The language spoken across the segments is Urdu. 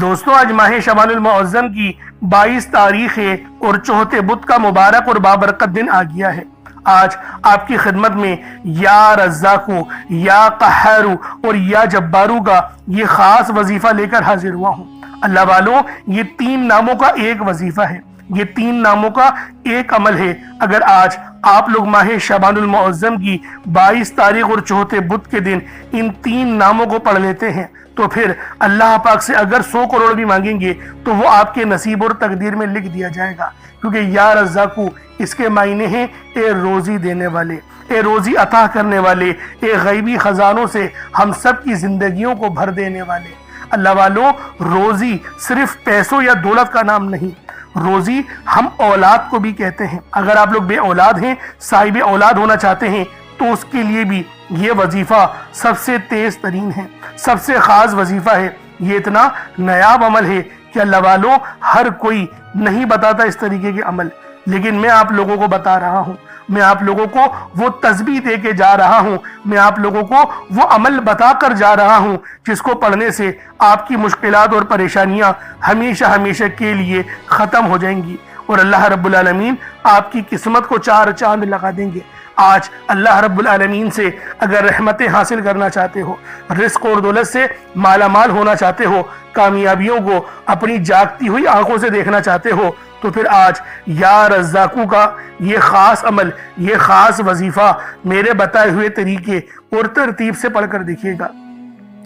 دوستوں آج ماہ شعبان المعظم کی 22 تاریخ ہے اور چوتھے بدھ کا مبارک اور بابرکت دن آ گیا ہے۔ آج آپ کی خدمت میں یا رزاقو، یا قہارو اور یا جبارو کا یہ خاص وظیفہ لے کر حاضر ہوا ہوں۔ اللہ والوں، یہ 3 ناموں کا ایک وظیفہ ہے، یہ 3 ناموں کا ایک عمل ہے۔ اگر آج آپ لوگ ماہ شعبان المعظم کی 22 تاریخ اور چوتھے بدھ کے دن ان 3 ناموں کو پڑھ لیتے ہیں تو پھر اللہ پاک سے اگر 100 کروڑ بھی مانگیں گے تو وہ آپ کے نصیب اور تقدیر میں لکھ دیا جائے گا، کیونکہ یا رزاقو اس کے معنی ہیں اے روزی دینے والے، اے روزی عطا کرنے والے، اے غیبی خزانوں سے ہم سب کی زندگیوں کو بھر دینے والے۔ اللہ والوں، روزی صرف پیسوں یا دولت کا نام نہیں، روزی ہم اولاد کو بھی کہتے ہیں۔ اگر آپ لوگ بے اولاد ہیں، صاحب اولاد ہونا چاہتے ہیں تو اس کے لیے بھی یہ وظیفہ سب سے تیز ترین ہے، سب سے خاص وظیفہ ہے۔ یہ اتنا نایاب عمل ہے کہ اللہ والوں ہر کوئی نہیں بتاتا اس طریقے کے عمل، لیکن میں آپ لوگوں کو بتا رہا ہوں، میں آپ لوگوں کو وہ تسبیح دے کے جا رہا ہوں، میں آپ لوگوں کو وہ عمل بتا کر جا رہا ہوں جس کو پڑھنے سے آپ کی مشکلات اور پریشانیاں ہمیشہ ہمیشہ کے لیے ختم ہو جائیں گی اور اللہ رب العالمین آپ کی قسمت کو 4 چاند لگا دیں گے۔ آج اللہ رب العالمین سے اگر رحمتیں حاصل کرنا چاہتے ہو، رزق اور دولت سے مالا مال ہونا چاہتے ہو، کامیابیوں کو اپنی جاگتی ہوئی آنکھوں سے دیکھنا چاہتے ہو، تو پھر آج یا رزاقو کا یہ خاص عمل، یہ خاص وظیفہ میرے بتائے ہوئے طریقے اور ترتیب سے پڑھ کر دیکھیے گا۔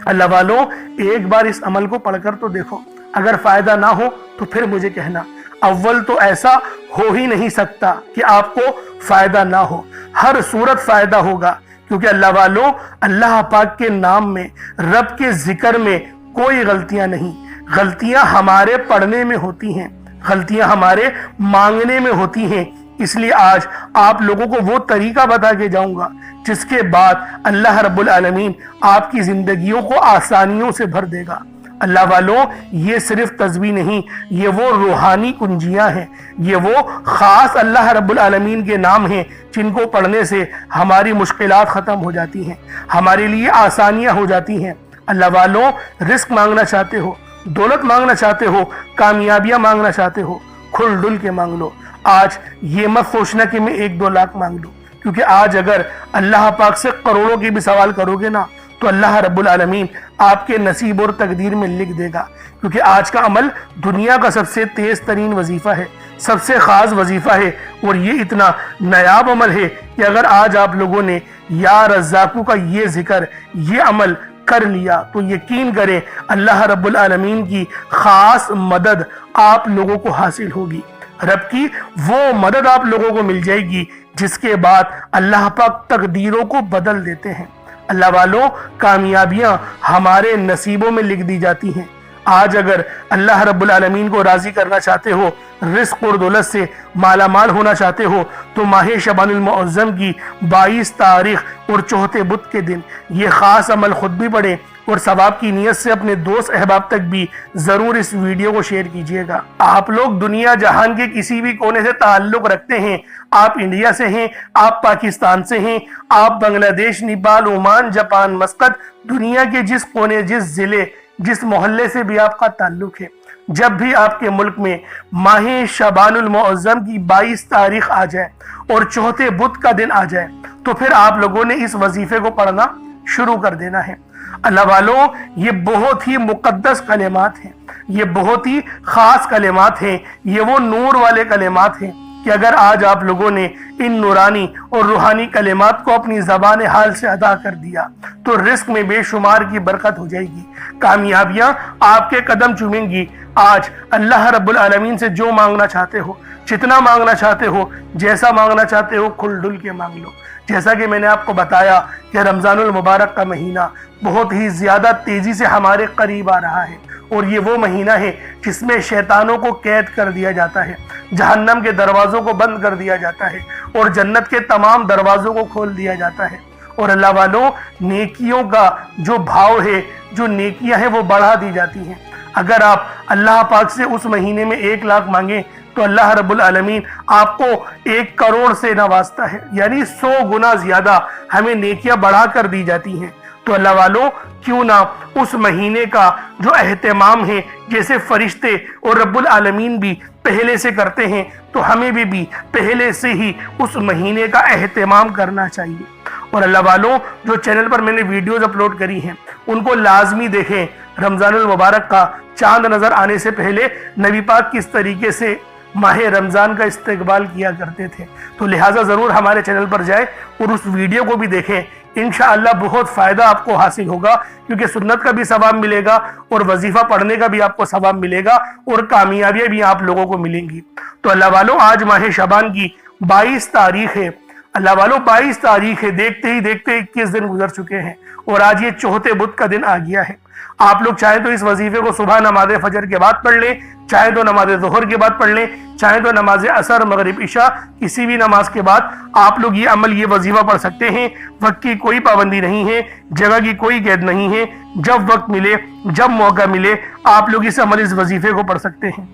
اللہ والوں، ایک بار اس عمل کو پڑھ کر تو دیکھو، اگر فائدہ نہ ہو تو پھر مجھے کہنا۔ اول تو ایسا ہو ہی نہیں سکتا کہ آپ کو فائدہ نہ ہو، ہر صورت فائدہ ہوگا، کیونکہ اللہ والوں، اللہ پاک کے نام میں، رب کے ذکر میں کوئی غلطیاں نہیں۔ غلطیاں ہمارے پڑھنے میں ہوتی ہیں، غلطیاں ہمارے مانگنے میں ہوتی ہیں۔ اس لیے آج آپ لوگوں کو وہ طریقہ بتا کے جاؤں گا جس کے بعد اللہ رب العالمین آپ کی زندگیوں کو آسانیوں سے بھر دے گا۔ اللہ والوں، یہ صرف تسبیح نہیں، یہ وہ روحانی کنجیاں ہیں، یہ وہ خاص اللہ رب العالمین کے نام ہیں جن کو پڑھنے سے ہماری مشکلات ختم ہو جاتی ہیں، ہمارے لیے آسانیاں ہو جاتی ہیں۔ اللہ والوں، رزق مانگنا چاہتے ہو، دولت مانگنا چاہتے ہو، کامیابیاں مانگنا چاہتے ہو، کھل ڈل کے مانگ لو۔ آج یہ مت سوچنا کہ میں 1-2 لاکھ مانگ لوں، کیونکہ آج اگر اللہ پاک سے کروڑوں کے بھی سوال کرو گے نا تو اللہ رب العالمین آپ کے نصیب اور تقدیر میں لکھ دے گا، کیونکہ آج کا عمل دنیا کا سب سے تیز ترین وظیفہ ہے، سب سے خاص وظیفہ ہے، اور یہ اتنا نایاب عمل ہے کہ اگر آج آپ لوگوں نے یا رزاقو کا یہ ذکر، یہ عمل کر لیا تو یقین کریں اللہ رب العالمین کی خاص مدد آپ لوگوں کو حاصل ہوگی، رب کی وہ مدد آپ لوگوں کو مل جائے گی جس کے بعد اللہ پاک تقدیروں کو بدل دیتے ہیں۔ اللہ والوں، کامیابیاں ہمارے نصیبوں میں لکھ دی جاتی ہیں۔ آج اگر اللہ رب العالمین کو راضی کرنا چاہتے ہو، رزق اور دولت سے مالا مال ہونا چاہتے ہو، تو ماہ شعبان المعظم کی 22 تاریخ اور چوتھے بدھ کے دن یہ خاص عمل خود بھی پڑھیں اور ثواب کی نیت سے اپنے دوست احباب تک بھی ضرور اس ویڈیو کو شیئر کیجیے گا۔ آپ لوگ دنیا جہان کے کسی بھی کونے سے تعلق رکھتے ہیں، آپ انڈیا سے ہیں، آپ پاکستان سے ہیں، آپ بنگلہ دیش، نیپال، عمان، جاپان، مسقط، دنیا کے جس کونے، جس ضلع، جس محلے سے بھی آپ کا تعلق ہے، جب بھی آپ کے ملک میں ماہ شعبان المعظم کی 22 تاریخ آ جائے اور چوتھے بدھ کا دن آ جائے تو پھر آپ لوگوں نے اس وظیفے کو پڑھنا شروع کر دینا ہے۔ اللہ والوں، یہ بہت ہی مقدس کلمات ہیں، یہ بہت ہی خاص کلمات ہیں، یہ وہ نور والے کلمات ہیں کہ اگر آج آپ لوگوں نے ان نورانی اور روحانی کلمات کو اپنی زبان حال سے ادا کر دیا تو رزق میں بے شمار کی برکت ہو جائے گی، کامیابیاں آپ کے قدم چومیں گی۔ آج اللہ رب العالمین سے جو مانگنا چاہتے ہو، جتنا مانگنا چاہتے ہو، جیسا مانگنا چاہتے ہو، کھل ڈل کے مانگ لو۔ جیسا کہ میں نے آپ کو بتایا کہ رمضان المبارک کا مہینہ بہت ہی زیادہ تیزی سے ہمارے قریب آ رہا ہے، اور یہ وہ مہینہ ہے جس میں شیطانوں کو قید کر دیا جاتا ہے، جہنم کے دروازوں کو بند کر دیا جاتا ہے اور جنت کے تمام دروازوں کو کھول دیا جاتا ہے۔ اور اللہ والوں، نیکیوں کا جو بھاؤ ہے، جو نیکیاں ہیں وہ بڑھا دی جاتی ہیں۔ اگر آپ اللہ پاک سے اس مہینے میں 1 لاکھ مانگیں تو اللہ رب العالمین آپ کو 1 کروڑ سے نوازتا ہے، یعنی 100 گنا زیادہ ہمیں نیکیاں بڑھا کر دی جاتی ہیں۔ تو اللہ والوں کیوں نہ اس مہینے کا جو اہتمام ہے جیسے فرشتے اور رب العالمین بھی پہلے سے کرتے ہیں تو ہمیں بھی پہلے سے ہی اس مہینے کا اہتمام کرنا چاہیے۔ اور اللہ والوں جو چینل پر میں نے ویڈیوز اپلوڈ کری ہیں ان کو لازمی دیکھیں۔ رمضان المبارک کا چاند نظر آنے سے پہلے نبی پاک کس طریقے سے ماہ رمضان کا استقبال کیا کرتے تھے، تو لہٰذا ضرور ہمارے چینل پر جائیں اور اس ویڈیو کو بھی دیکھیں۔ انشاءاللہ بہت فائدہ آپ کو حاصل ہوگا، کیونکہ سنت کا بھی ثواب ملے گا اور وظیفہ پڑھنے کا بھی آپ کو ثواب ملے گا اور کامیابیاں بھی آپ لوگوں کو ملیں گی۔ تو اللہ والوں آج ماہ شعبان کی 22 تاریخ ہے۔ اللہ والوں 22 تاریخ ہے، دیکھتے ہی دیکھتے 21 دن گزر چکے ہیں اور آج یہ چوتھے بدھ کا دن آ گیا ہے۔ آپ لوگ چاہیں تو اس وظیفے کو صبح نماز فجر کے بعد پڑھ لیں، چاہے تو نماز ظہر کے بعد پڑھ لیں، چاہے تو نماز عصر مغرب عشاء کسی بھی نماز کے بعد آپ لوگ یہ عمل یہ وظیفہ پڑھ سکتے ہیں۔ وقت کی کوئی پابندی نہیں ہے، جگہ کی کوئی قید نہیں ہے، جب وقت ملے جب موقع ملے آپ لوگ اس عمل اس وظیفے کو پڑھ سکتے ہیں۔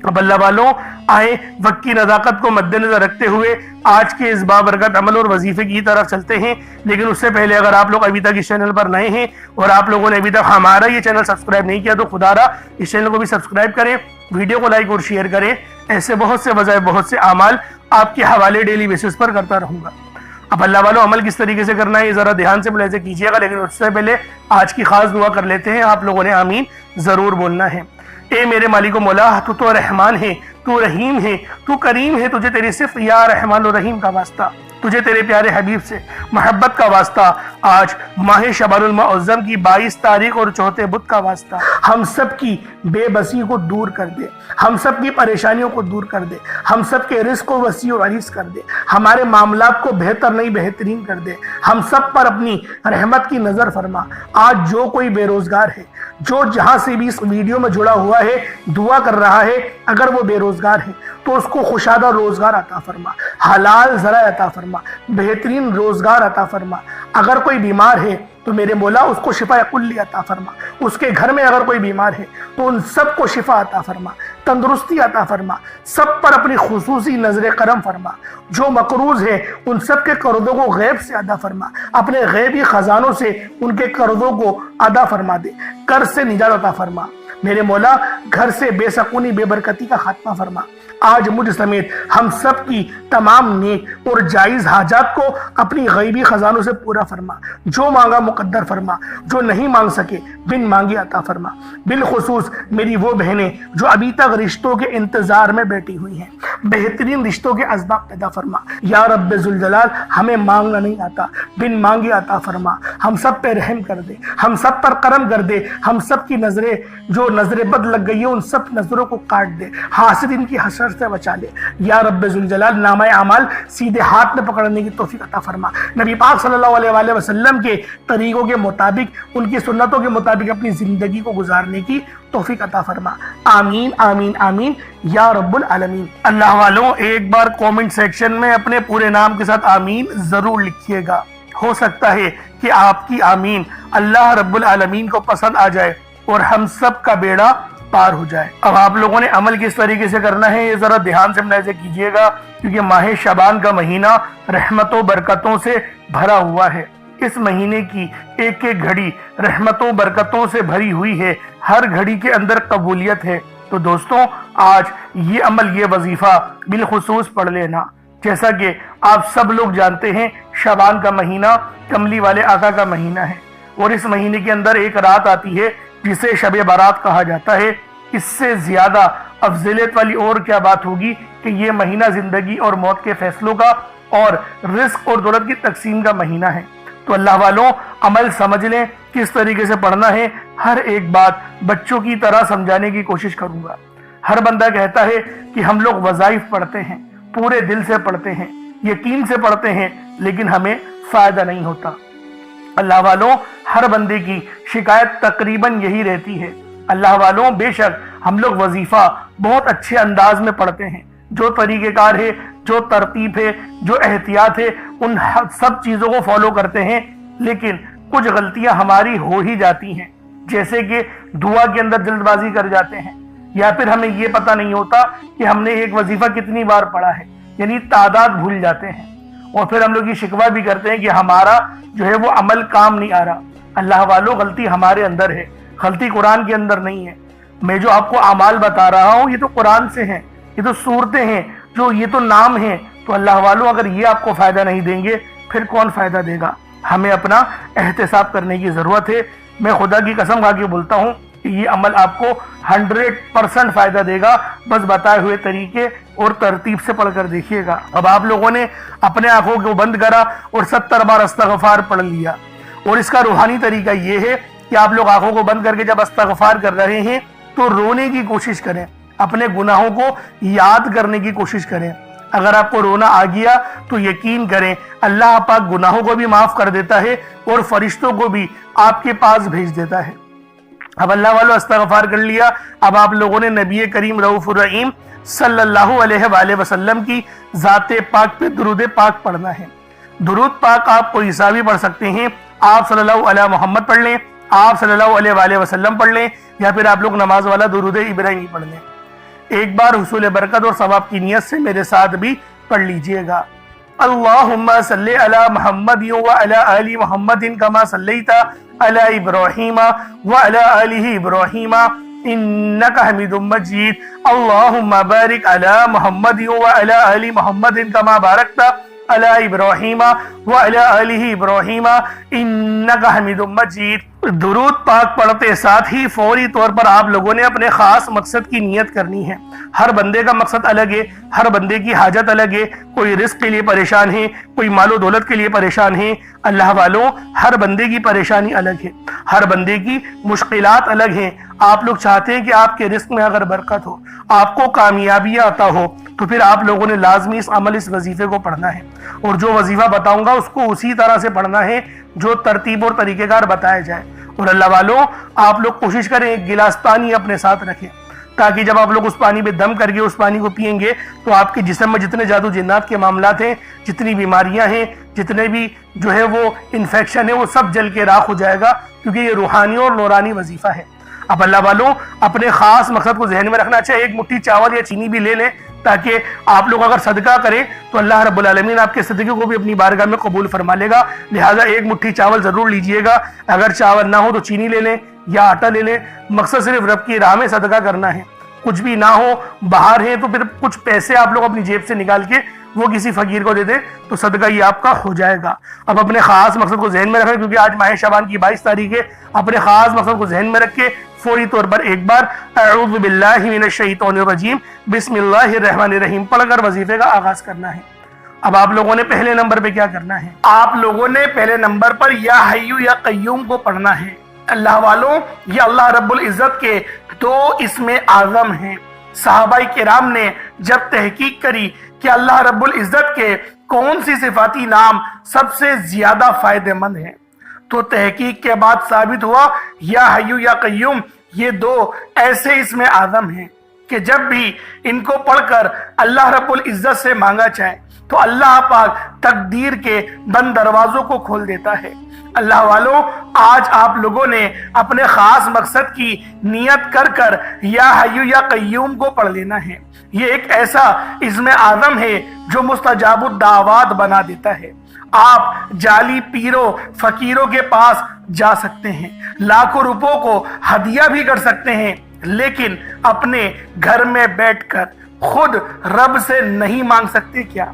اب اللہ والوں آئیں وقت کی نزاکت کو مد نظر رکھتے ہوئے آج کے اس بابرکت عمل اور وظیفے کی طرف چلتے ہیں۔ لیکن اس سے پہلے اگر آپ لوگ ابھی تک اس چینل پر نئے ہیں اور آپ لوگوں نے ابھی تک ہمارا یہ چینل سبسکرائب نہیں کیا تو خدا را اس چینل کو بھی سبسکرائب کریں، ویڈیو کو لائک اور شیئر کریں۔ ایسے بہت سے وظائف بہت سے اعمال آپ کے حوالے ڈیلی بیسس پر کرتا رہوں گا۔ اب اللہ والوں عمل کس طریقے سے کرنا ہے یہ ذرا دھیان سے ملاحظہ کیجیے گا، لیکن اس سے پہلے آج کی خاص دعا کر لیتے ہیں۔ آپ لوگوں نے آمین ضرور بولنا ہے۔ اے میرے مالک و مولا، تو رحمان ہے، تو رحیم ہے، تو کریم ہے، تجھے تیری صرف یا رحمان و رحیم کا واسطہ، تجھے تیرے پیارے حبیب سے محبت کا واسطہ، آج ماہ شعبان المعظم کی 22 تاریخ اور چوتھے بدھ کا واسطہ، ہم سب کی بے بسی کو دور کر دے، ہم سب کی پریشانیوں کو دور کر دے، ہم سب کے رزق کو وسیع و عریض کر دے، ہمارے معاملات کو بہتر نہیں بہترین کر دے، ہم سب پر اپنی رحمت کی نظر فرما۔ آج جو کوئی بے روزگار ہے، جو جہاں سے بھی اس ویڈیو میں جڑا ہوا ہے دعا کر رہا ہے، اگر وہ بے روزگار ہے تو اس کو خوشادہ روزگار عطا فرما، حلال ذرائع عطا فرما، بہترین روزگار عطا فرما۔ اگر کوئی بیمار ہے تو میرے مولا اس کو شفا کلی عطا فرما، اس کے گھر میں اگر کوئی بیمار ہے تو ان سب کو شفا عطا فرما، تندرستی عطا فرما، سب پر اپنی خصوصی نظر کرم فرما۔ جو مقروض ہے ان سب کے قرضوں کو غیب سے ادا فرما، اپنے غیبی خزانوں سے ان کے قرضوں کو ادا فرما دے، قرض سے نجات عطا فرما۔ میرے مولا گھر سے بے سکونی بے برکتی کا خاتمہ فرما۔ آج مجھ سمیت ہم سب کی تمام نیک اور جائز حاجات کو اپنی غیبی خزانوں سے پورا فرما، جو مانگا مقدر فرما، جو نہیں مانگ سکے بن مانگے عطا فرما۔ بالخصوص میری وہ بہنیں جو ابھی تک رشتوں کے انتظار میں بیٹھی ہوئی ہیں، بہترین رشتوں کے اسباب پیدا فرما۔ یا رب ذوالجلال ہمیں مانگنا نہیں آتا، بن مانگے عطا فرما۔ ہم سب پہ رحم کر دے، ہم سب پر کرم کر دے، ہم سب کی نظریں جو نظر بد لگ گئی ہے ان سب نظروں کو کاٹ دے، حاسدین کی حسد سے بچا لے۔ یا رب ذوالجلال نامہ اعمال سیدھے ہاتھ میں پکڑنے کی توفیق عطا فرما۔ نبی پاک صلی اللہ علیہ وآلہ وسلم کے طریقوں کے مطابق، ان کی سنتوں کے مطابق اپنی زندگی کو گزارنے کی توفیق عطا فرما۔ آمین آمین آمین یا رب العالمین۔ اللہ والوں ایک بار کومنٹ سیکشن میں اپنے پورے نام کے ساتھ آمین ضرور لکھیے گا، ہو سکتا ہے کہ آپ کی آمین اللہ رب العالمین کو پسند آ جائے اور ہم سب کا بیڑا پار ہو جائے۔ اب آپ لوگوں نے عمل کس طریقے سے کرنا ہے یہ ذرا دھیان سے ملاحظہ کیجیے گا، کیونکہ ماہ شعبان کا مہینہ رحمتوں برکتوں سے بھرا ہوا ہے۔ اس مہینے کی ایک ایک گھڑی رحمتوں برکتوں سے بھری ہوئی ہے، ہر گھڑی کے اندر قبولیت ہے۔ تو دوستوں آج یہ عمل یہ وظیفہ بالخصوص پڑھ لینا۔ جیسا کہ آپ سب لوگ جانتے ہیں شعبان کا مہینہ کملی والے آقا کا مہینہ ہے، اور اس مہینے کے اندر ایک رات آتی ہے جسے شب برات کہا جاتا ہے۔ اس سے زیادہ افضلیت والی اور کیا بات ہوگی کہ یہ مہینہ زندگی اور موت کے فیصلوں کا اور رزق اور دولت کی تقسیم کا مہینہ ہے۔ تو اللہ والوں عمل سمجھ لیں کس طریقے سے پڑھنا ہے۔ ہر ایک بات بچوں کی طرح سمجھانے کی کوشش کروں گا۔ ہر بندہ کہتا ہے کہ ہم لوگ وظائف پڑھتے ہیں، پورے دل سے پڑھتے ہیں، یقین سے پڑھتے ہیں، لیکن ہمیں فائدہ نہیں ہوتا۔ اللہ والوں ہر بندے کی شکایت تقریباً یہی رہتی ہے۔ اللہ والوں بے شک ہم لوگ وظیفہ بہت اچھے انداز میں پڑھتے ہیں، جو طریقہ کار ہے، جو ترتیب ہے، جو احتیاط ہے، ان سب چیزوں کو فالو کرتے ہیں، لیکن کچھ غلطیاں ہماری ہو ہی جاتی ہیں، جیسے کہ دعا کے اندر جلد بازی کر جاتے ہیں، یا پھر ہمیں یہ پتہ نہیں ہوتا کہ ہم نے ایک وظیفہ کتنی بار پڑھا ہے، یعنی تعداد بھول جاتے ہیں، اور پھر ہم لوگ یہ شکوہ بھی کرتے ہیں کہ ہمارا جو ہے وہ عمل کام نہیں آ رہا۔ اللہ والوں، غلطی ہمارے اندر ہے، غلطی قرآن کے اندر نہیں ہے۔ میں جو آپ کو اعمال بتا رہا ہوں یہ تو قرآن سے ہیں، یہ تو صورتیں ہیں، یہ تو نام ہیں۔ تو اللہ والوں اگر یہ آپ کو فائدہ نہیں دیں گے پھر کون فائدہ دے گا؟ ہمیں اپنا احتساب کرنے کی ضرورت ہے۔ میں خدا کی قسم کھا کے بولتا ہوں کہ یہ عمل آپ کو 100% فائدہ دے گا، بس بتائے ہوئے طریقے اور ترتیب سے پڑھ کر دیکھیے گا۔ اب آپ لوگوں نے اپنے آنکھوں کو بند کرا اور 70 بار استغفار پڑھ لیا، اور اس کا روحانی طریقہ یہ ہے کہ آپ لوگ آنکھوں کو بند کر کے جب استغفار کر رہے ہیں تو رونے کی کوشش کریں، اپنے گناہوں کو یاد کرنے کی کوشش کریں۔ اگر آپ کو رونا آ گیا تو یقین کریں اللہ پاک گناہوں کو بھی معاف کر دیتا ہے اور فرشتوں کو بھی آپ کے پاس بھیج دیتا ہے۔ اب اللہ والوں استغفار کر لیا، اب آپ لوگوں نے نبی کریم رؤوف الرحیم صلی اللہ علیہ وآلہ وسلم کی ذات پاک پہ درود پاک پڑھنا ہے۔ درود پاک آپ کوئی سا بھی پڑھ سکتے ہیں، آپ صلی اللہ علیہ محمد پڑھ لیں، آپ صلی اللہ علیہ وآلہ وسلم پڑھ لیں، یا پھر آپ لوگ نماز والا درود ابراہیمی پڑھ لیں۔ ایک بار حصول برکت اور ثواب کی نیت سے میرے ساتھ بھی پڑھ لیجئے گا۔ اللہم صلی علی محمد وعلی آل محمد کما صلیت علی ابراہیم وعلی آل ابراہیم انک حمید مجید۔ اللہم بارک علی محمد وعلی آل محمد کما بارکت علی ابراہیم وعلی آل ابراہیم انک حمید مجید۔ درود پاک پڑھتے ساتھ ہی فوری طور پر آپ لوگوں نے اپنے خاص مقصد کی نیت کرنی ہے۔ ہر بندے کا مقصد الگ ہے، ہر بندے کی حاجت الگ ہے، کوئی رزق کے لیے پریشان ہے، کوئی مال و دولت کے لیے پریشان ہے۔ اللہ والوں، ہر بندے کی پریشانی الگ ہے، ہر بندے کی مشکلات الگ ہیں۔ آپ لوگ چاہتے ہیں کہ آپ کے رزق میں اگر برکت ہو، آپ کو کامیابی عطا ہو، تو پھر آپ لوگوں نے لازمی اس عمل، اس وظیفے کو پڑھنا ہے، اور جو وظیفہ بتاؤں گا اس کو اسی طرح سے پڑھنا ہے جو ترتیب اور طریقہ کار بتایا جائے۔ اور اللہ والوں، آپ لوگ کوشش کریں ایک گلاس پانی اپنے ساتھ رکھیں، تاکہ جب آپ لوگ اس پانی پہ دم کر کے اس پانی کو پئیں گے تو آپ کے جسم میں جتنے جادو جنات کے معاملات ہیں، جتنی بیماریاں ہیں، جتنے بھی جو ہے وہ انفیکشن ہے، وہ سب جل کے راکھ ہو جائے گا، کیونکہ یہ روحانی اور نورانی وظیفہ ہے۔ اب اللہ والوں، اپنے خاص مقصد کو ذہن میں رکھنا چاہیے، ایک مٹھی چاول یا چینی بھی لے لیں، تاکہ آپ لوگ اگر صدقہ کریں تو اللہ رب العالمین آپ کے صدقے کو بھی اپنی بارگاہ میں قبول فرما لے گا۔ لہٰذا ایک مٹھی چاول ضرور لیجئے گا، اگر چاول نہ ہو تو چینی لے لیں یا آٹا لے لیں۔ مقصد صرف رب کی راہ میں صدقہ کرنا ہے۔ کچھ بھی نہ ہو، باہر ہیں، تو پھر کچھ پیسے آپ لوگ اپنی جیب سے نکال کے وہ کسی فقیر کو دے دیں تو صدقہ یہ آپ کا ہو جائے گا۔ اب اپنے خاص مقصد کو ذہن میں رکھیں، کیونکہ آج ماہ شعبان کی 22 تاریخ ہے۔ اپنے خاص مقصد کو ذہن میں رکھ کے فوری طور پر ایک بار اعوذ باللہ من الشیطان الرجیم بسم اللہ الرحمن الرحیم پڑھ کر وظیفے کا آغاز کرنا ہے۔ اب آپ لوگوں نے پہلے نمبر پہ کیا کرنا ہے؟ آپ لوگوں نے پہلے نمبر پر یا حی یا قیوم کو پڑھنا ہے۔ اللہ والوں، یہ اللہ رب العزت کے 2 اسم اعظم ہیں۔ صحابہ کرام نے جب تحقیق کری کہ اللہ رب العزت کے کون سی صفاتی نام سب سے زیادہ فائدہ مند ہیں، تو تحقیق کے بعد ثابت ہوا یا حی یا قیوم یہ 2 ایسے اسم اعظم ہیں کہ جب بھی ان کو پڑھ کر اللہ رب العزت سے مانگا جائے تو اللہ پاک تقدیر کے بند دروازوں کو کھول دیتا ہے۔ اللہ والوں، آج آپ لوگوں نے اپنے خاص مقصد کی نیت کر کر یا حی یا قیوم کو پڑھ لینا ہے۔ یہ ایک ایسا اسم اعظم ہے جو مستجاب الدعوات بنا دیتا ہے۔ آپ جعلی پیروں فقیروں کے پاس جا سکتے ہیں، لاکھوں روپوں کو ہدیہ بھی کر سکتے ہیں، لیکن اپنے گھر میں بیٹھ کر خود رب سے نہیں مانگ سکتے کیا؟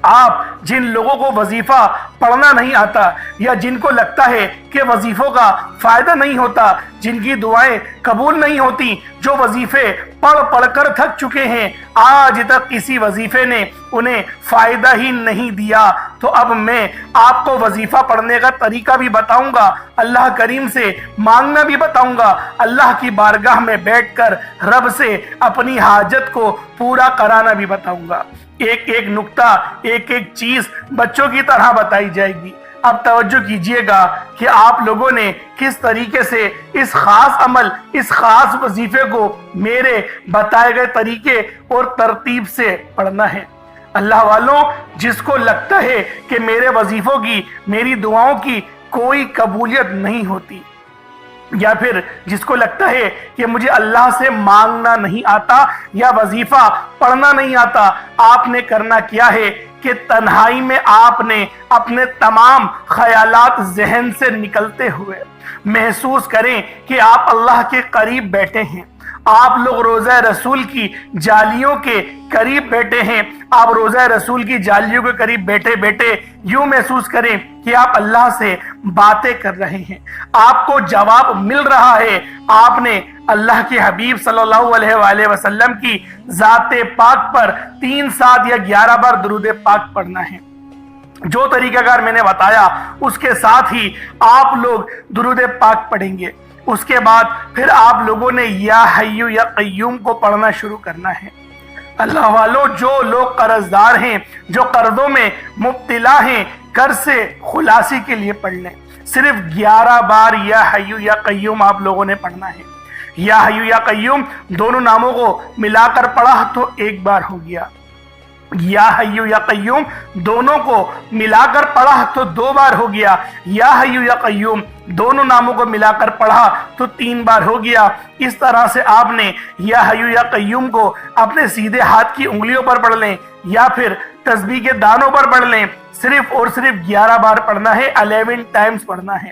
آپ جن لوگوں کو وظیفہ پڑھنا نہیں آتا، یا جن کو لگتا ہے کہ وظیفوں کا فائدہ نہیں ہوتا، جن کی دعائیں قبول نہیں ہوتی، جو وظیفے پڑھ پڑھ کر تھک چکے ہیں، آج تک کسی وظیفے نے انہیں فائدہ ہی نہیں دیا، تو اب میں آپ کو وظیفہ پڑھنے کا طریقہ بھی بتاؤں گا، اللہ کریم سے مانگنا بھی بتاؤں گا، اللہ کی بارگاہ میں بیٹھ کر رب سے اپنی حاجت کو پورا کرانا بھی بتاؤں گا۔ ایک ایک نقطہ، ایک ایک چیز بچوں کی طرح بتائی جائے گی۔ اب توجہ کیجئے گا کہ آپ لوگوں نے کس طریقے سے اس خاص عمل، اس خاص وظیفے کو میرے بتائے گئے طریقے اور ترتیب سے پڑھنا ہے۔ اللہ والوں، جس کو لگتا ہے کہ میرے وظیفوں کی، میری دعاؤں کی کوئی قبولیت نہیں ہوتی، یا پھر جس کو لگتا ہے کہ مجھے اللہ سے مانگنا نہیں آتا یا وظیفہ پڑھنا نہیں آتا، آپ نے کرنا کیا ہے کہ تنہائی میں آپ نے اپنے تمام خیالات ذہن سے نکلتے ہوئے محسوس کریں کہ آپ اللہ کے قریب بیٹھے ہیں۔ آپ لوگ روضہ رسول کی جالیوں کے قریب بیٹھے ہیں۔ آپ روضہ رسول کی جالیوں کے قریب بیٹھے بیٹھے یوں محسوس کریں کہ آپ اللہ سے باتیں کر رہے ہیں، آپ کو جواب مل رہا ہے۔ آپ نے اللہ کے حبیب صلی اللہ علیہ وآلہ وسلم کی ذات پاک پر 3 7 یا 11 بار درود پاک پڑھنا ہے۔ جو طریقہ کار میں نے بتایا اس کے ساتھ ہی آپ لوگ درود پاک پڑھیں گے۔ اس کے بعد پھر آپ لوگوں نے یا حیو یا قیوم کو پڑھنا شروع کرنا ہے۔ اللہ والو، جو لوگ قرض دار ہیں، جو قرضوں میں مبتلا ہیں، قرض سے خلاصی کے لیے پڑھ لیں۔ صرف 11 بار یا حیو یا قیوم آپ لوگوں نے پڑھنا ہے۔ یا حیو یا قیوم دونوں ناموں کو ملا کر پڑھا تو 1 بار ہو گیا، یا حیو یا قیوم دونوں کو ملا کر پڑھا تو 2 بار ہو گیا، یا حیو یا قیوم دونوں ناموں کو ملا کر پڑھا تو 3 بار ہو گیا۔ اس طرح سے آپ نے یا حیو یا قیوم کو اپنے سیدھے ہاتھ کی انگلیوں پر پڑھ لیں یا پھر تسبیح کے دانوں پر پڑھ لیں۔ صرف اور صرف 11 بار پڑھنا ہے، 11 ٹائمز پڑھنا ہے۔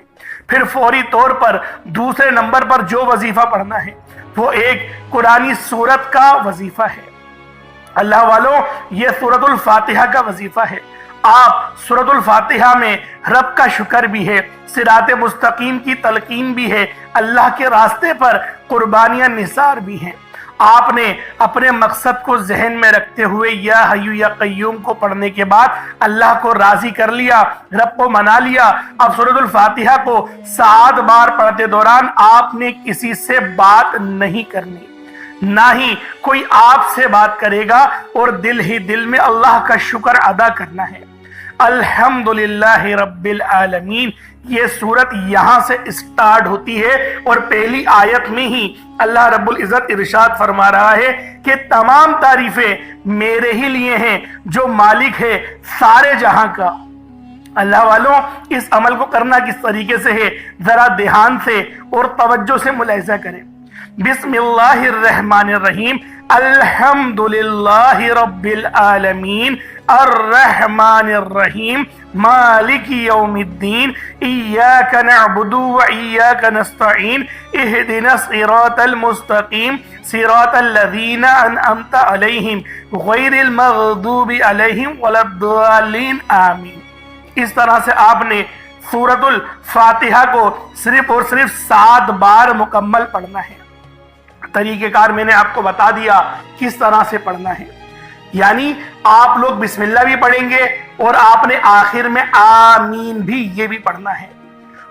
پھر فوری طور پر دوسرے نمبر پر جو وظیفہ پڑھنا ہے وہ ایک قرآنی سورت کا وظیفہ ہے۔ اللہ والوں، یہ سورۃ الفاتحہ کا وظیفہ ہے۔ آپ سورۃ الفاتحہ میں رب کا شکر بھی ہے، صراط مستقیم کی تلقین بھی ہے، اللہ کے راستے پر قربانیاں نثار بھی ہیں۔ آپ نے اپنے مقصد کو ذہن میں رکھتے ہوئے یا حیو یا قیوم کو پڑھنے کے بعد اللہ کو راضی کر لیا، رب کو منا لیا۔ اب سورۃ الفاتحہ کو 7 بار پڑھتے دوران آپ نے کسی سے بات نہیں کرنی، نہ ہی کوئی آپ سے بات کرے گا، اور دل ہی دل میں اللہ کا شکر ادا کرنا ہے۔ الحمدللہ رب العالمین، یہ سورت یہاں سے اسٹارٹ ہوتی ہے اور پہلی آیت میں ہی اللہ رب العزت ارشاد فرما رہا ہے کہ تمام تعریفیں میرے ہی لیے ہیں جو مالک ہے سارے جہاں کا۔ اللہ والوں، اس عمل کو کرنا کس طریقے سے ہے ذرا دھیان سے اور توجہ سے ملاحظہ کریں۔ بسم اللہ الرحمن الرحیم، الحمدللہ رب العالمین، الرحمن الرحیم، مالک یوم الدین، ایاک نعبد و ایاک نستعین، اہدنا الصراط المستقیم، صراط الذین انعمت علیہم غیر المغضوب علیہم ولا الضالین، آمین۔ اس طرح سے آپ نے سورۃ الفاتحہ کو صرف اور صرف 7 بار مکمل پڑھنا ہے۔ طریقہ کار میں نے آپ کو بتا دیا کس طرح سے پڑھنا ہے، یعنی آپ لوگ بسم اللہ بھی پڑھیں گے اور آپ نے آخر میں آمین بھی یہ بھی پڑھنا ہے،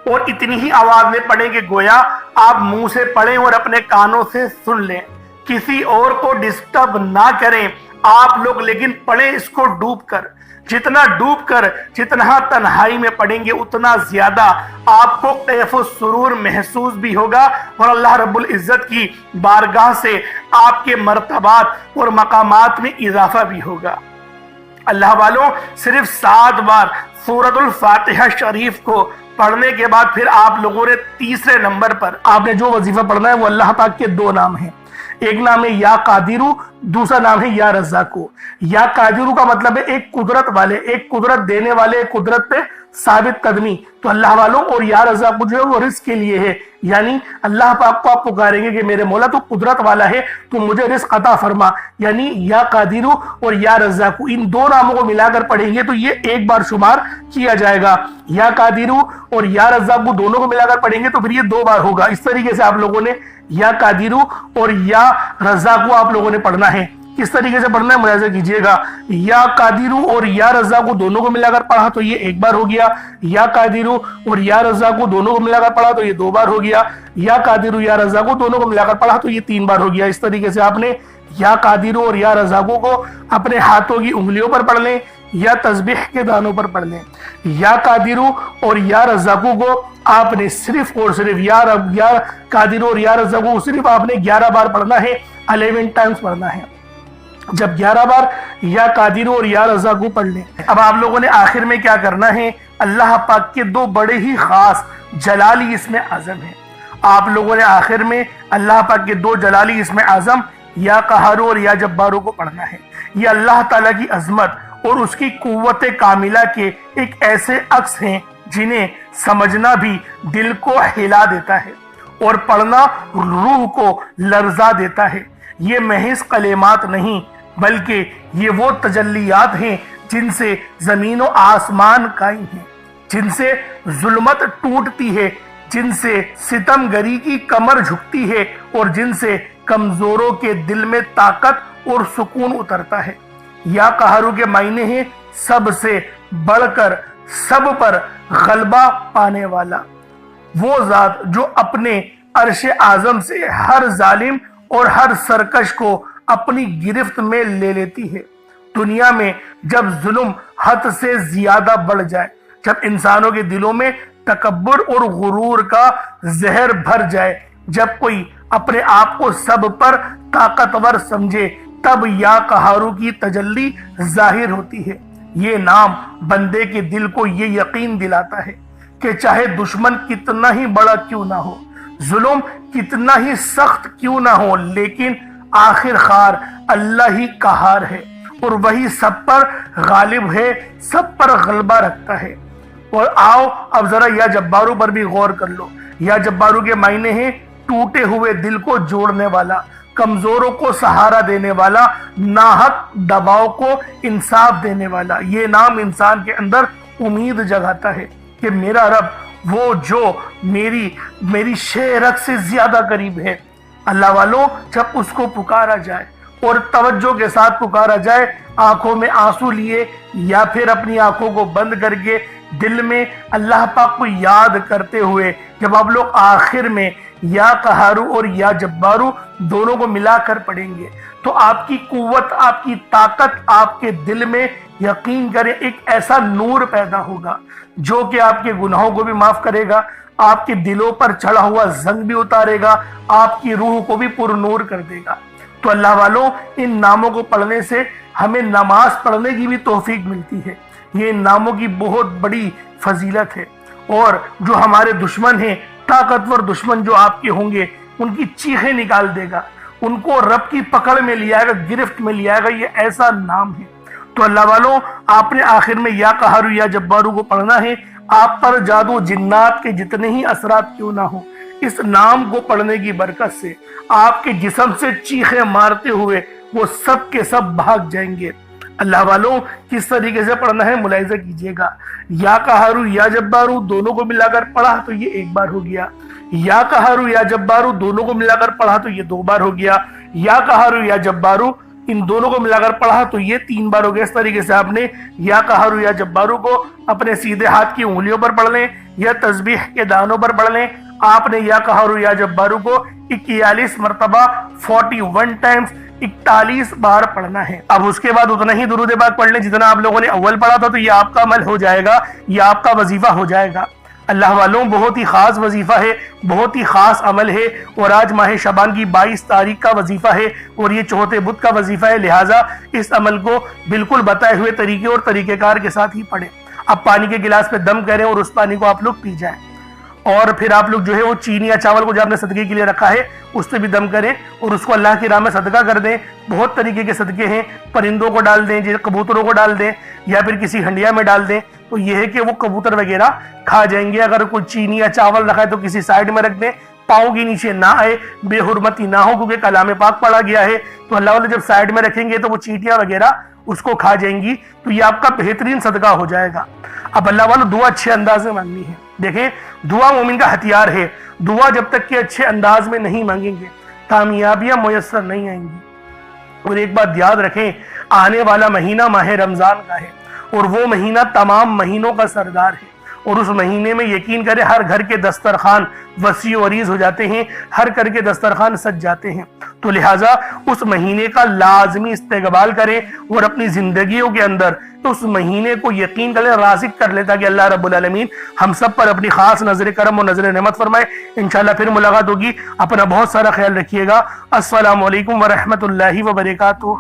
اور اتنی ہی آواز میں پڑھیں کہ گویا آپ منہ سے پڑھیں اور اپنے کانوں سے سن لیں، کسی اور کو ڈسٹرب نہ کریں آپ لوگ، لیکن پڑھیں اس کو ڈوب کر۔ جتنا ڈوب کر، جتنا تنہائی میں پڑھیں گے اتنا زیادہ آپ کو کیف و سرور محسوس بھی ہوگا، اور اللہ رب العزت کی بارگاہ سے آپ کے مرتبات اور مقامات میں اضافہ بھی ہوگا۔ اللہ والوں، صرف 7 بار سورۃ الفاتحہ شریف کو پڑھنے کے بعد پھر آپ لوگوں نے تیسرے نمبر پر آپ نے جو وظیفہ پڑھنا ہے وہ اللہ پاک کے 2 نام ہیں۔ ایک نام ہے یا قادرو، دوسرا نام ہے یا رزاقو۔ یا قادرو کا مطلب ہے ایک قدرت والے، ایک قدرت دینے والے، ایک قدرت پہ ثابت قدمی، تو اللہ والوں، اور یا رزاقو جو ہے وہ رزق کے لیے ہے، یعنی اللہ پاک کو آپ پکاریں گے کہ میرے مولا تو قدرت والا ہے تو مجھے رزق عطا فرما، یعنی یا قادرو اور یا رزاقو ان 2 ناموں کو ملا کر پڑھیں گے تو یہ 1 بار شمار کیا جائے گا۔ یا قادرو اور یا رزاقو دونوں کو ملا کر پڑھیں گے تو پھر یہ 2 بار ہوگا۔ اس طریقے سے آپ لوگوں نے یا قادرو اور یا رزاقو آپ لوگوں نے پڑھنا ہے۔ کس طریقے سے پڑھنا ہے ملاحظہ کیجئے گا، یا قادرو اور یا رزاقو دونوں کو ملا کر پڑھا تو یہ 1 بار ہو گیا، یا قادرو اور یا رزاقو دونوں کو ملا کر پڑھا تو یہ 2 بار ہو گیا، یا قادرو یا رزاقو دونوں کو ملا کر پڑھا تو یہ 3 بار ہو گیا۔ اس طریقے سے آپ نے یا قادرو اور یا رزاقو کو اپنے ہاتھوں کی انگلیوں پر پڑھ لیں یا تسبیح کے دانوں پر پڑھ لیں۔ یا قادرو اور یا رزاقو کو آپ نے صرف اور صرف یا قادرو اور یا رزاقو صرف آپ نے 11 بار پڑھنا ہے، 11 ٹائمز پڑھنا ہے۔ جب 11 بار یا قادرو اور یا رزاقو پڑھ لیں، اب آپ لوگوں نے آخر میں کیا کرنا ہے، اللہ پاک کے 2 بڑے ہی خاص جلالی اسم اعظم ہیں۔ آپ لوگوں نے آخر میں اللہ پاک کے 2 جلالی اسم اعظم یا قہارو اور یا جبارو کو پڑھنا ہے۔ یہ اللہ تعالیٰ کی عظمت اور اس کی قوت کاملہ کے ایک ایسے عکس ہیں جنہیں سمجھنا بھی دل کو ہلا دیتا ہے اور پڑھنا روح کو لرزا دیتا ہے۔ یہ محض کلمات نہیں بلکہ یہ وہ تجلیات ہیں جن سے زمین و آسمان قائم ہیں، جن سے ظلمت ٹوٹتی ہے، جن سے ستم گری کی کمر جھکتی ہے اور جن سے کمزوروں کے دل میں طاقت اور سکون اترتا ہے۔ یا قہر کے معنی ہیں سب سے بڑھ کر سب پر غلبہ پانے والا، وہ ذات جو اپنے عرش اعظم سے ہر ظالم اور ہر سرکش کو اپنی گرفت میں لے لیتی ہے۔ دنیا میں جب ظلم حد سے زیادہ بڑھ جائے، جب انسانوں کے دلوں میں تکبر اور غرور کا زہر بھر جائے، جب کوئی اپنے آپ کو سب پر طاقتور سمجھے، تب یا قہار کی تجلی ظاہر ہوتی ہے۔ یہ نام بندے کے دل کو یہ یقین دلاتا ہے کہ چاہے دشمن کتنا ہی بڑا کیوں نہ ہو، ظلم کتنا ہی سخت کیوں نہ ہو، لیکن آخر کار اللہ ہی قہار ہے اور وہی سب پر غالب ہے، سب پر غلبہ رکھتا ہے۔ اور آؤ اب ذرا یا جبارو پر بھی غور کر لو۔ یا جبارو کے معنی ہیں ٹوٹے ہوئے دل کو جوڑنے والا، کمزوروں کو سہارا دینے والا، ناحق دباؤ کو انصاف دینے والا۔ یہ نام انسان کے اندر امید جگاتا ہے کہ میرا رب وہ جو میری شہرت سے زیادہ قریب ہے۔ اللہ والوں، جب اس کو پکارا جائے اور توجہ کے ساتھ پکارا جائے، آنکھوں میں آنسو لیے یا پھر اپنی آنکھوں کو بند کر کے دل میں اللہ پاک کو یاد کرتے ہوئے، جب آپ لوگ آخر میں یا قہارو اور یا جبارو دونوں کو ملا کر پڑھیں گے تو آپ کی قوت، آپ کی طاقت، آپ کے دل میں یقین کریں ایک ایسا نور پیدا ہوگا جو کہ آپ کے گناہوں کو بھی معاف کرے گا، آپ کے دلوں پر چڑھا ہوا زنگ بھی اتارے گا، آپ کی روح کو بھی پر نور کر دے گا۔ تو اللہ والوں، ان ناموں کو پڑھنے سے ہمیں نماز پڑھنے کی بھی توفیق ملتی ہے۔ یہ ان ناموں کی بہت بڑی فضیلت ہے، اور جو ہمارے دشمن ہیں، طاقتور دشمن جو آپ کے ہوں گے، ان کی چیخیں نکال دے گا، ان کو رب کی پکڑ میں لے آئے گا، گرفت میں لے آئے گا۔ یہ ایسا نام ہے۔ تو اللہ والوں، آپ نے آخر میں یا قہارو یا جبارو کو پڑھنا ہے۔ آپ پر جادو جنات کے جتنے ہی اثرات کیوں نہ ہو، اس نام کو پڑھنے کی برکت سے آپ کے جسم سے چیخیں مارتے ہوئے وہ سب کے سب بھاگ جائیں گے۔ اللہ والوں، کس طریقے سے پڑھنا ہے ملاحظہ کیجئے گا۔ یا قہارو یا جبارو دونوں کو ملا کر پڑھا تو یہ ایک بار ہو گیا، یا قہارو یا جبارو دونوں کو ملا کر پڑھا تو یہ دو بار ہو گیا، یا قہارو یا جبارو ان دونوں کو ملا کر پڑھا تو یہ تین بار ہو گیا۔ اس طریقے سے آپ نے یا قہارو یا جبارو کو اپنے سیدھے ہاتھ کی انگلیوں پر پڑھ لیں یا تسبیح کے دانوں پر پڑھ لیں۔ آپ نے یا قہارو یا جبارو کو 41 مرتبہ 41 ٹائمز 41 بار پڑھنا ہے۔ اب اس کے بعد اتنا ہی درود پاک پڑھ لیں جتنا آپ لوگوں نے اول پڑھا تھا، تو یہ آپ کا عمل ہو جائے گا، یہ آپ کا وظیفہ ہو جائے گا۔ اللہ والوں، بہت ہی خاص وظیفہ ہے، بہت ہی خاص عمل ہے، اور آج ماہ شعبان کی 22 تاریخ کا وظیفہ ہے اور یہ چوتھے بدھ کا وظیفہ ہے، لہٰذا اس عمل کو بالکل بتائے ہوئے طریقے اور طریقہ کار کے ساتھ ہی پڑھیں۔ اب پانی کے گلاس پہ دم کریں اور اس پانی کو آپ لوگ پی جائیں، اور پھر آپ لوگ جو ہے وہ چینی یا چاول کو جو آپ نے صدقے کے لیے رکھا ہے اس پہ بھی دم کریں اور اس کو اللہ کی راہ میں صدقہ کر دیں۔ بہت طریقے کے صدقے ہیں، پرندوں کو ڈال دیں، جیسے کبوتروں کو ڈال دیں یا پھر کسی ہنڈیا میں ڈال دیں، تو یہ ہے کہ وہ کبوتر وغیرہ کھا جائیں گے۔ اگر کوئی چینی یا چاول رکھا ہے تو کسی سائڈ میں رکھ دیں، پاؤں کے نیچے نہ آئے، بے حرمتی نہ ہو، کیونکہ کلام پاک پڑھا گیا ہے۔ تو اللہ والے جب سائڈ میں رکھیں گے تو وہ چیٹیاں وغیرہ اس کو کھا جائیں گی، تو یہ آپ کا بہترین صدقہ ہو جائے گا۔ اب اللہ والوں، دعا اچھے انداز میں مانگنی ہے۔ دیکھیں، دعا مومن کا ہتھیار ہے، دعا جب تک کہ اچھے انداز میں نہیں مانگیں گے کامیابیاں میسر نہیں آئیں گی۔ اور ایک بات یاد رکھیں، آنے والا مہینہ ماہ رمضان کا ہے، اور وہ مہینہ تمام مہینوں کا سردار ہے، اور اس مہینے میں یقین کریں ہر گھر کے دسترخوان وسیع و عریض ہو جاتے ہیں، ہر گھر کے دسترخوان سج جاتے ہیں۔ تو لہٰذا اس مہینے کا لازمی استقبال کریں اور اپنی زندگیوں کے اندر اس مہینے کو یقین کریں، رازق کر لیں، تاکہ اللہ رب العالمین ہم سب پر اپنی خاص نظر کرم اور نظر نعمت فرمائے۔ انشاءاللہ پھر ملاقات ہوگی، اپنا بہت سارا خیال رکھیے گا۔ السلام علیکم ورحمۃ اللہ وبرکاتہ۔